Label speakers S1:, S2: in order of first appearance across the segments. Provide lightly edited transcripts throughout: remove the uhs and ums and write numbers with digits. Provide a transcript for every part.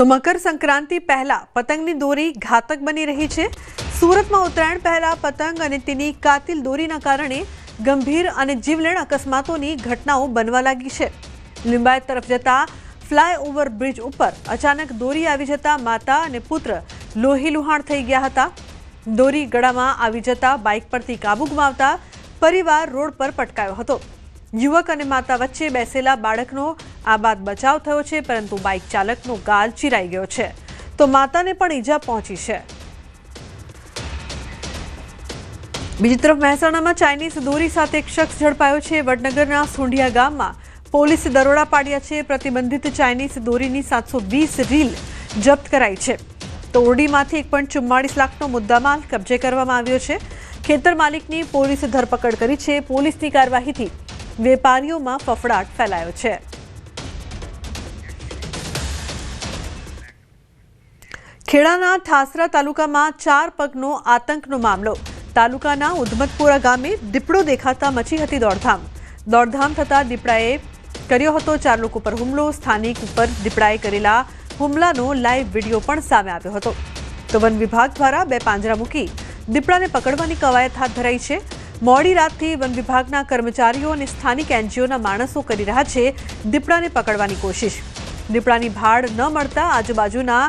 S1: તો મકર સંક્રાંતિ પહેલા પતંગની દોરી ઘાતક બની રહી છે। સુરતમાં ઉત્તરાયણ પહેલા પતંગ અને તેની કાતિલ દોરીના કારણે ગંભીર અને જીવલેણ અકસ્માતોની ઘટનાઓ બનવા લાગી છે। લિંબાયત તરફ જતા ફ્લાયઓવર બ્રિજ ઉપર અચાનક દોરી આવી જતા માતા અને પુત્ર લોહીલુહાણ થઈ ગયા હતા। દોરી ગળામાં આવી જતા બાઇક પરથી કાબુ ગુમાવતા પરિવાર રોડ પર પટકાયો હતો। યુવક અને માતા વચ્ચે બેસેલા બાળકનો આ બાદ બચાવ થયો છે, પરંતુ બાઇક ચાલકનો ગાલ ચીરાઈ ગયો છે, તો માતાને પણ ઈજા પહોંચી છે। બીજી તરફ મહેસાણામાં ચાઇનીઝ દોરી સાથે એક શખ્સ ઝડપાયો છે। વડનગરના સુંઢિયા ગામમાં પોલીસે દરોડા પાડ્યા છે। પ્રતિબંધિત ચાઇનીઝ દોરીની 720 રીલ જપ્ત કરાઈ છે। તો ઓરડીમાંથી 1.44 લાખનો મુદ્દામાલ કબજે કરવામાં આવ્યો છે। ખેતર માલિકની પોલીસે ધરપકડ કરી છે। પોલીસની કાર્યવાહીથી વેપારીઓમાં ફફડાટ ફેલાયો છે। ખેડાના ઠાસરા તાલુકામાં 4 પગનો આતંકનો મામલો। તાલુકાના ઉધમતપુરા ગામે દીપડો દેખાતા મચી હતી દોડધામ થતા દીપડાએ કર્યો હતો 4 લોકો પર હુમલો। સ્થાનિક ઉપર દીપડાએ કરેલા હુમલાનો લાઈવ વિડીયો પણ સામે આવ્યો હતો। તો વન વિભાગ દ્વારા 2 પાંજરા મૂકી દીપડાને પકડવાની કવાયત હાથ ધરાઈ છે। મોડી રાતથી વન વિભાગના કર્મચારીઓ અને સ્થાનિક એનજીઓના માણસો કરી રહ્યા છે દીપડાને પકડવાની કોશિશ। દીપડાની ભાડ ન મળતા આજુબાજુના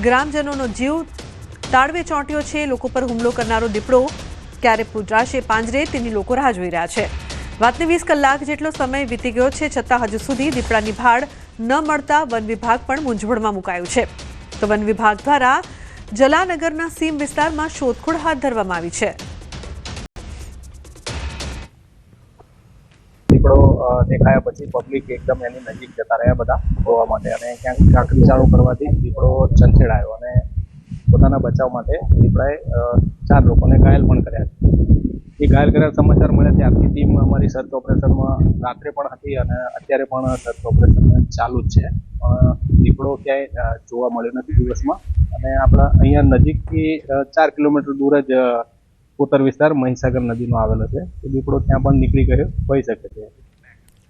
S1: ગ્રામજનોનો જીવ તાળવે ચોંટ્યો છે। લોકો પર હુમલો કરનારો દીપડો ક્યારે પૂજાશે પાંજરે તેની લોકો રાહ જોઈ રહ્યા છે। વાતને 20 કલાક જેટલો સમય વીતી ગયો છે, છતાં હજુ સુધી દીપડાની ભાડ ન મળતા વન વિભાગ પણ મૂંઝવણમાં મુકાયું છે। તો વન વિભાગ દ્વારા જલાનગરના સીમ વિસ્તારમાં શોધખોળ હાથ ધરવામાં આવી છે।
S2: દીપડો દેખાયા પછી પબ્લિક એકદમ એની નજીક જતા રહ્યા બધા જોવા માટે, અને ક્યાંક કાંકરી ચાલુ કરવાથી દીપડો ચંચેડાયો અને પોતાના બચાવ માટે દીપડાએ 4 લોકોને ઘાયલ પણ કર્યા છે। એ ઘાયલ કર્યા સમાચાર મળ્યા ત્યારથી ટીમ અમારી સર્ચ ઓપરેશનમાં રાત્રે પણ હતી અને અત્યારે પણ સર્ચ ઓપરેશન ચાલુ જ છે। દીપડો ક્યાંય જોવા મળ્યો નથી દિવસમાં, અને આપણા અહીંયા નજીકથી 4 કિલોમીટર દૂર જ કોતર વિસ્તાર મહીસાગર નદીનો આવેલો છે। દીપડો ત્યાં પણ નીકળી ગયો હોઈ શકે છે।